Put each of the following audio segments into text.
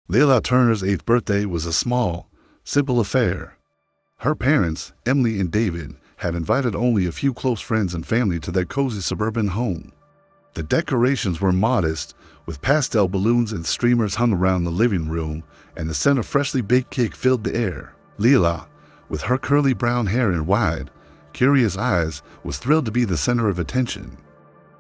Leila Turner's 8th birthday was a small, simple affair. Her parents, Emily and David, had invited only a few close friends and family to their cozy suburban home. The decorations were modest, with pastel balloons and streamers hung around the living room, and the scent of freshly baked cake filled the air. Leila, with her curly brown hair and wide, curious eyes, was thrilled to be the center of attention.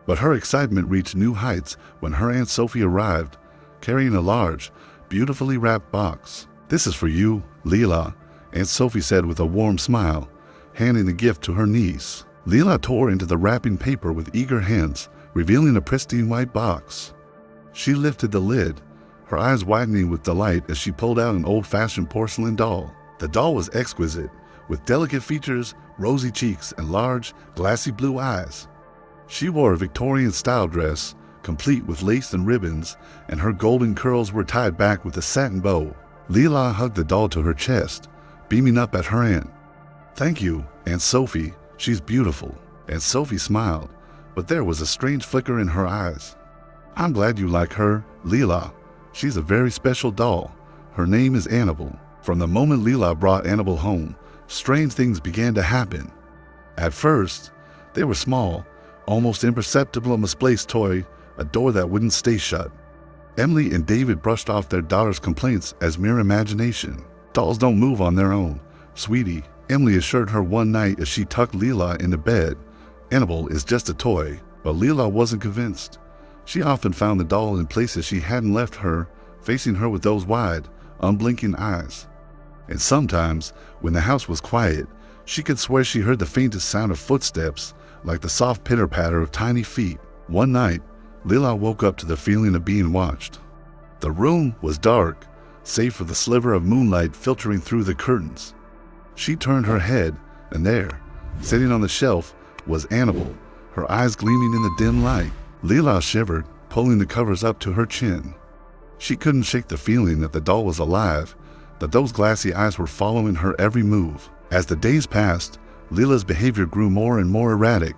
But her excitement reached new heights when her Aunt Sophie arrived, carrying a large, beautifully wrapped box. "This is for you, Leila," Aunt Sophie said with a warm smile, handing the gift to her niece. Leila tore into the wrapping paper with eager hands, revealing a pristine white box. She lifted the lid, her eyes widening with delight as she pulled out an old-fashioned porcelain doll. The doll was exquisite, with delicate features, rosy cheeks, and large, glassy blue eyes. She wore a Victorian-style dress, complete with lace and ribbons, and her golden curls were tied back with a satin bow. Leila hugged the doll to her chest, beaming up at her aunt. "Thank you, Aunt Sophie. She's beautiful." Aunt Sophie smiled, but there was a strange flicker in her eyes. "I'm glad you like her, Leila. She's a very special doll. Her name is Annabelle." From the moment Leila brought Annabelle home, strange things began to happen. At first, they were small, almost imperceptible misplaced toy, a door that wouldn't stay shut. Emily and David brushed off their daughter's complaints as mere imagination. "Dolls don't move on their own, sweetie," Emily assured her one night as she tucked Leila into bed. "Annabelle is just a toy." But Leila wasn't convinced. She often found the doll in places she hadn't left her, facing her with those wide, unblinking eyes. And sometimes, when the house was quiet, she could swear she heard the faintest sound of footsteps, like the soft pitter-patter of tiny feet. One night, Leila woke up to the feeling of being watched. The room was dark, save for the sliver of moonlight filtering through the curtains. She turned her head, and there, sitting on the shelf, was Annabelle, her eyes gleaming in the dim light. Leila shivered, pulling the covers up to her chin. She couldn't shake the feeling that the doll was alive, that those glassy eyes were following her every move. As the days passed, Leila's behavior grew more and more erratic.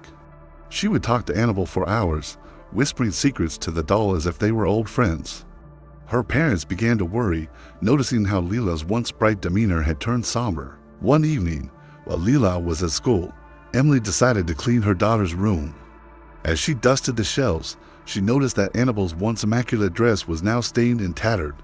She would talk to Annabelle for hours, whispering secrets to the doll as if they were old friends. Her parents began to worry, noticing how Leila's once bright demeanor had turned somber. One evening, while Leila was at school, Emily decided to clean her daughter's room. As she dusted the shelves, she noticed that Annabelle's once immaculate dress was now stained and tattered.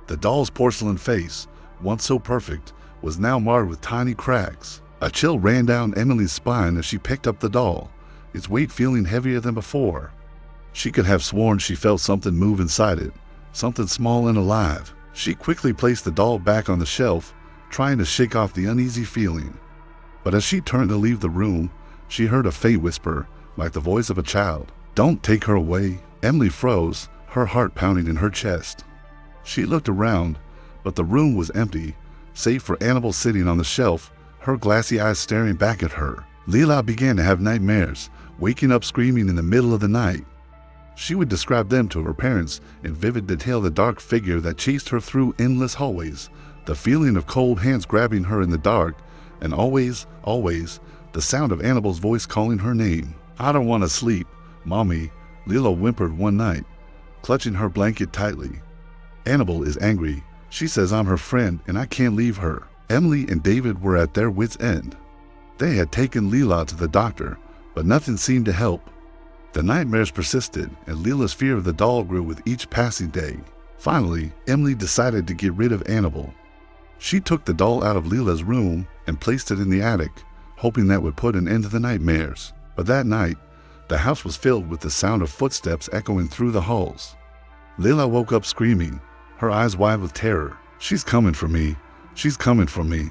The doll's porcelain face, once so perfect, was now marred with tiny cracks. A chill ran down Emily's spine as she picked up the doll, its weight feeling heavier than before. She could have sworn she felt something move inside it, something small and alive. She quickly placed the doll back on the shelf, trying to shake off the uneasy feeling. But as she turned to leave the room, she heard a faint whisper, like the voice of a child. "Don't take her away." Emily froze, her heart pounding in her chest. She looked around, but the room was empty, save for Annabelle sitting on the shelf, her glassy eyes staring back at her. Leila began to have nightmares, waking up screaming in the middle of the night. She would describe them to her parents in vivid detail: the dark figure that chased her through endless hallways, the feeling of cold hands grabbing her in the dark, and always, the sound of Annabelle's voice calling her name. "I don't want to sleep, Mommy," Leila whimpered one night, clutching her blanket tightly. "Annabelle is angry. She says I'm her friend and I can't leave her." Emily and David were at their wits' end. They had taken Leila to the doctor, but nothing seemed to help. The nightmares persisted, and Leila's fear of the doll grew with each passing day. Finally, Emily decided to get rid of Annabelle. She took the doll out of Leila's room and placed it in the attic, hoping that would put an end to the nightmares. But that night, the house was filled with the sound of footsteps echoing through the halls. Leila woke up screaming, her eyes wide with terror. "She's coming for me. She's coming for me."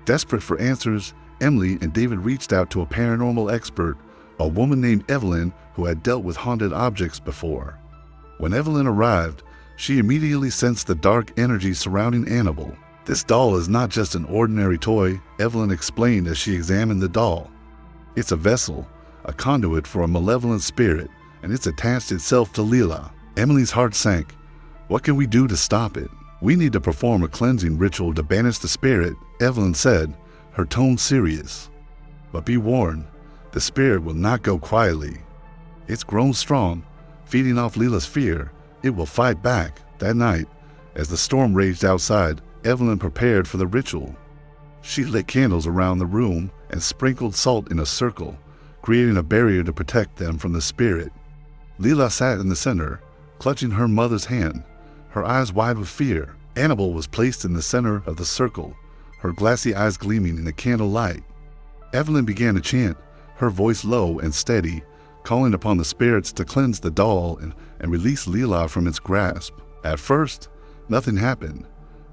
Desperate for answers, Emily and David reached out to a paranormal expert, a woman named Evelyn who had dealt with haunted objects before. When Evelyn arrived, she immediately sensed the dark energy surrounding Annabelle. "This doll is not just an ordinary toy," Evelyn explained as she examined the doll. "It's a vessel, a conduit for a malevolent spirit, and it's attached itself to Leila." Emily's heart sank. "What can we do to stop it?" "We need to perform a cleansing ritual to banish the spirit," Evelyn said, her tone serious. "But be warned, the spirit will not go quietly. It's grown strong, feeding off Leila's fear. It will fight back." That night, As the storm raged outside, Evelyn prepared for the ritual. She lit candles around the room and sprinkled salt in a circle, creating a barrier to protect them from the spirit. Leela sat in the center, clutching her mother's hand, her eyes wide with fear. Annabelle was placed in the center of the circle, her glassy eyes gleaming in the candle light. Evelyn began to chant, her voice low and steady, calling upon the spirits to cleanse the doll and release Leela from its grasp. At first, nothing happened,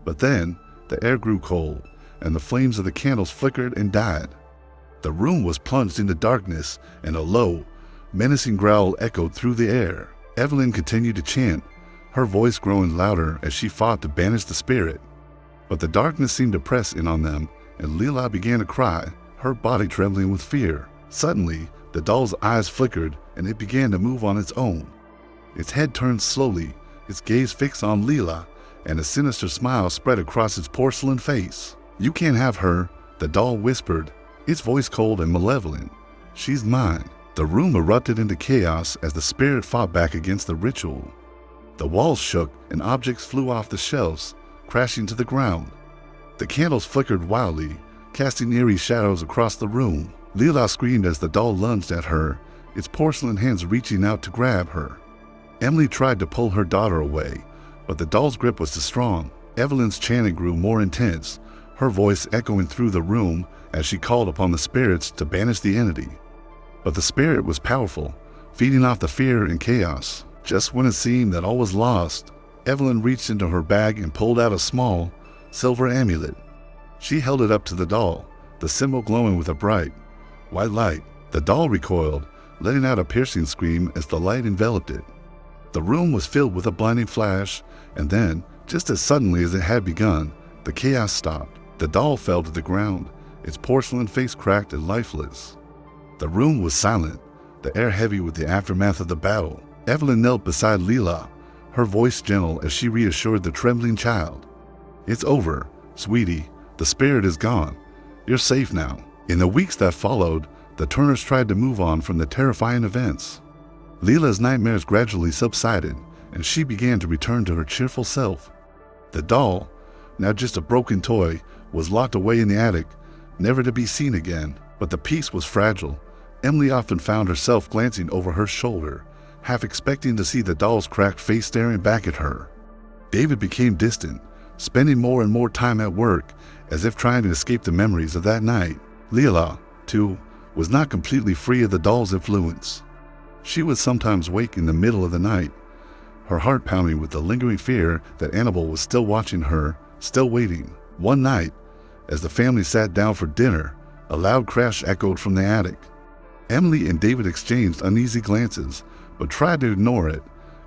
but then the air grew cold, and the flames of the candles flickered and died. The room was plunged into darkness, and a low, menacing growl echoed through the air. Evelyn continued to chant, her voice growing louder as she fought to banish the spirit. But the darkness seemed to press in on them, and Leela began to cry, her body trembling with fear. Suddenly, the doll's eyes flickered, and it began to move on its own. Its head turned slowly, its gaze fixed on Leela, and a sinister smile spread across its porcelain face. "You can't have her," the doll whispered, its voice cold and malevolent. "She's mine." The room erupted into chaos as the spirit fought back against the ritual. The walls shook and objects flew off the shelves, crashing to the ground. The candles flickered wildly, casting eerie shadows across the room. Leela screamed as the doll lunged at her, its porcelain hands reaching out to grab her. Emily tried to pull her daughter away, but the doll's grip was too strong. Evelyn's chanting grew more intense, her voice echoing through the room as she called upon the spirits to banish the entity. But the spirit was powerful, feeding off the fear and chaos. Just when it seemed that all was lost, Evelyn reached into her bag and pulled out a small, silver amulet. She held it up to the doll, the symbol glowing with a bright, white light. The doll recoiled, letting out a piercing scream as the light enveloped it. The room was filled with a blinding flash, and then, just as suddenly as it had begun, the chaos stopped. The doll fell to the ground, its porcelain face cracked and lifeless. The room was silent, the air heavy with the aftermath of the battle. Evelyn knelt beside Leela, her voice gentle as she reassured the trembling child. "It's over, sweetie. The spirit is gone. You're safe now." In the weeks that followed, the Turners tried to move on from the terrifying events. Leela's nightmares gradually subsided, and she began to return to her cheerful self. The doll, now just a broken toy, was locked away in the attic, never to be seen again. But the peace was fragile. Emily often found herself glancing over her shoulder, half expecting to see the doll's cracked face staring back at her. David became distant, spending more and more time at work, as if trying to escape the memories of that night. Leela, too, was not completely free of the doll's influence. She would sometimes wake in the middle of the night, her heart pounding with the lingering fear that Annabelle was still watching her, still waiting. One night, as the family sat down for dinner, a loud crash echoed from the attic. Emily and David exchanged uneasy glances, but tried to ignore it,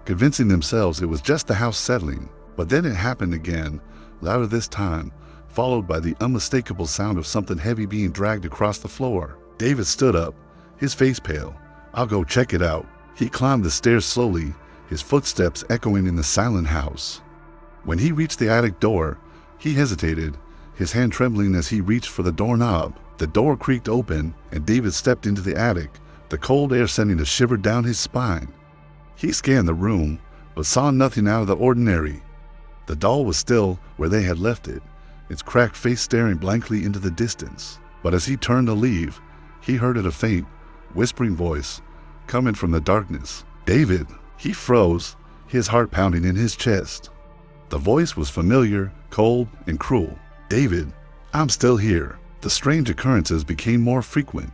convincing themselves it was just the house settling. But then it happened again, louder this time, followed by the unmistakable sound of something heavy being dragged across the floor. David stood up, his face pale. "I'll go check it out." He climbed the stairs slowly, his footsteps echoing in the silent house. When he reached the attic door, he hesitated, his hand trembling as he reached for the doorknob. The door creaked open, and David stepped into the attic, the cold air sending a shiver down his spine. He scanned the room, but saw nothing out of the ordinary. The doll was still where they had left it, its cracked face staring blankly into the distance. But as he turned to leave, he heard a faint, whispering voice coming from the darkness. "David!" He froze, his heart pounding in his chest. The voice was familiar, cold, and cruel. "David, I'm still here." The strange occurrences became more frequent.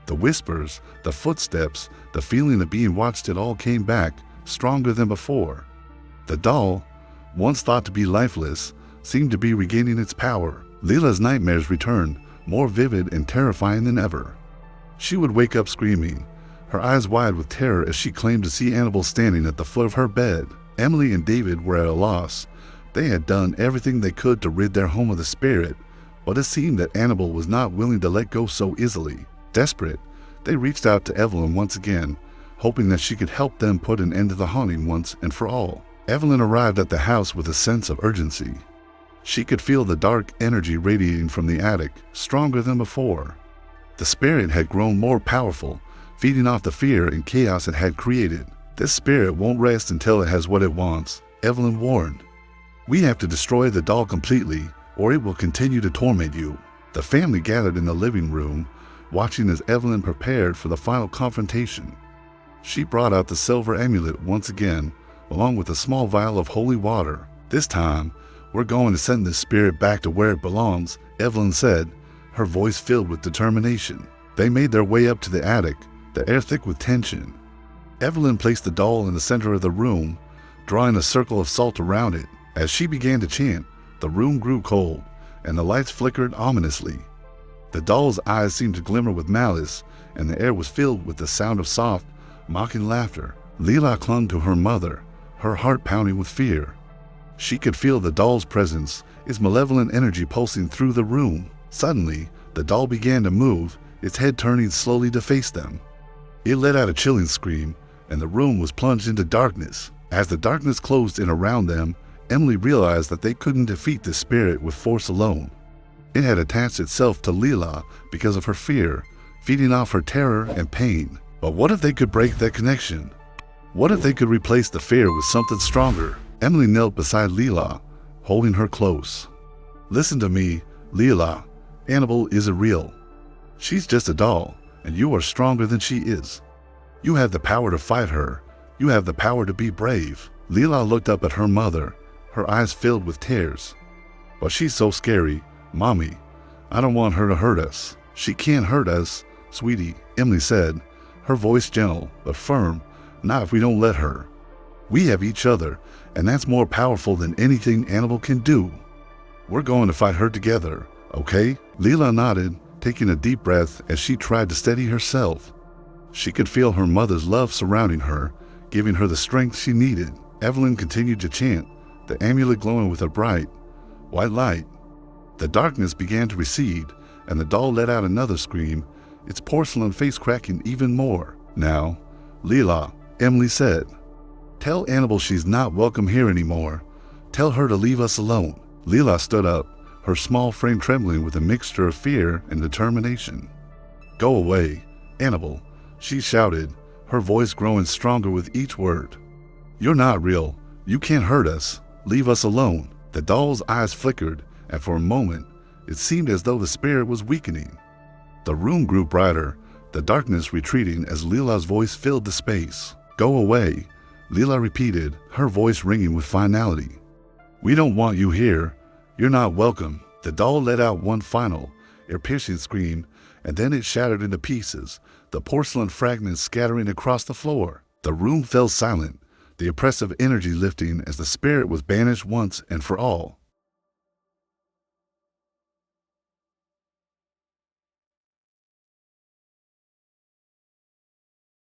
The whispers, the footsteps, the feeling of being watched, it all came back, stronger than before. The doll, once thought to be lifeless, seemed to be regaining its power. Leela's nightmares returned, more vivid and terrifying than ever. She would wake up screaming, her eyes wide with terror as she claimed to see Annabelle standing at the foot of her bed. Emily and David were at a loss. They had done everything they could to rid their home of the spirit, but it seemed that Annabelle was not willing to let go so easily. Desperate, they reached out to Evelyn once again, hoping that she could help them put an end to the haunting once and for all. Evelyn arrived at the house with a sense of urgency. She could feel the dark energy radiating from the attic, stronger than before. The spirit had grown more powerful, feeding off the fear and chaos it had created. "This spirit won't rest until it has what it wants," Evelyn warned. We have to destroy the doll completely, or it will continue to torment you. The family gathered in the living room, watching as Evelyn prepared for the final confrontation. She brought out the silver amulet once again, along with a small vial of holy water. This time, we're going to send this spirit back to where it belongs, Evelyn said, her voice filled with determination. They made their way up to the attic, the air thick with tension. Evelyn placed the doll in the center of the room, drawing a circle of salt around it. As she began to chant, the room grew cold, and the lights flickered ominously. The doll's eyes seemed to glimmer with malice, and the air was filled with the sound of soft, mocking laughter. Leela clung to her mother, her heart pounding with fear. She could feel the doll's presence, its malevolent energy pulsing through the room. Suddenly, the doll began to move, its head turning slowly to face them. It let out a chilling scream, and the room was plunged into darkness. As the darkness closed in around them, Emily realized that they couldn't defeat the spirit with force alone. It had attached itself to Leela because of her fear, feeding off her terror and pain. But what if they could break that connection? What if they could replace the fear with something stronger? Emily knelt beside Leela, holding her close. Listen to me, Leela. Annabelle isn't real. She's just a doll, and you are stronger than she is. You have the power to fight her. You have the power to be brave. Leela looked up at her mother, her eyes filled with tears. But she's so scary, Mommy. I don't want her to hurt us. She can't hurt us, sweetie, Emily said, her voice gentle but firm. Not if we don't let her. We have each other, and that's more powerful than anything Annabelle can do. We're going to fight her together, okay? Leela nodded, taking a deep breath as she tried to steady herself. She could feel her mother's love surrounding her, giving her the strength she needed. Evelyn continued to chant, the amulet glowing with a bright, white light. The darkness began to recede, and the doll let out another scream, its porcelain face cracking even more. Now, Leela, Emily said, tell Annabelle she's not welcome here anymore. Tell her to leave us alone. Leela stood up, her small frame trembling with a mixture of fear and determination. Go away, Annabelle, she shouted, her voice growing stronger with each word. You're not real. You can't hurt us. Leave us alone. The doll's eyes flickered, and for a moment, it seemed as though the spirit was weakening. The room grew brighter, the darkness retreating as Leela's voice filled the space. Go away, Leela repeated, her voice ringing with finality. We don't want you here. You're not welcome. The doll let out one final, ear-piercing scream, and then it shattered into pieces, the porcelain fragments scattering across the floor. The room fell silent, the oppressive energy lifting as the spirit was banished once and for all.